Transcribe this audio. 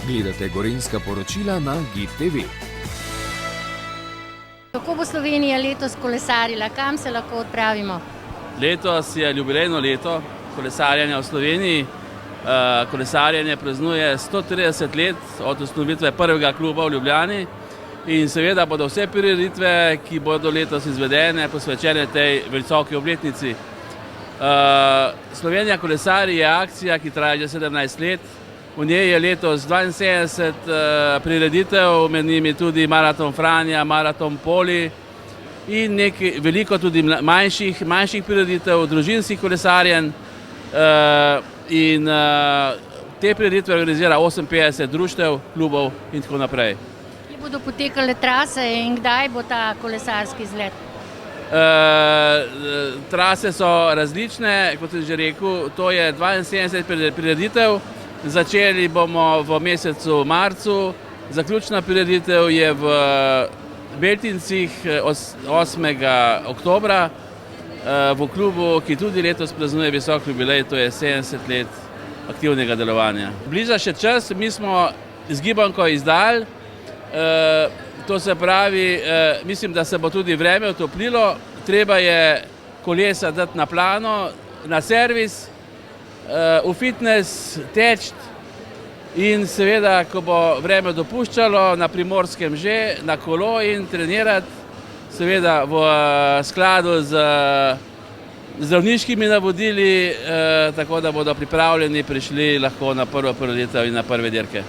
Gledate Gorenjska poročila na GID TV. Kako bo Slovenija letos kolesarila? Kam se lahko odpravimo? Letos je jubilejno leto kolesarjenja v Sloveniji. Kolesarjenje praznuje 130 let od ustanovitve prvega kluba v Ljubljani in seveda bodo vse prireditve, ki bodo letos izvedene, posvečene tej visoki obletnici. Slovenija kolesari je akcija, ki traja že 17 let. V njej je letos 72 prireditev, med njimi tudi Maraton Franja, Maraton Poli in veliko tudi manjših prireditev, družinskih kolesarjenj. In te prireditve organizira 58 društev, klubov in tako naprej. Kje bodo potekale trase in kdaj bo ta kolesarski izlet? Trase so različne, kot sem že rekel, to je 72 prireditev. Začeli bomo v mesecu marcu, zaključna prireditev je v Beltincih 8. oktobra v klubu, ki tudi letos praznuje visok jubilej, to je 70 let aktivnega delovanja. Bliža še čas, mi smo z gibanko izdali, to se pravi, mislim, da se bo tudi vreme otoplilo, treba je kolesa dati na plano, na servis, v fitness, teči in seveda, ko bo vreme dopuščalo, na Primorskem že, na kolo in trenirati, seveda v skladu z zdravniškimi navodili, tako da bodo pripravljeni prišli lahko na prvo prireditev in na prve dirke.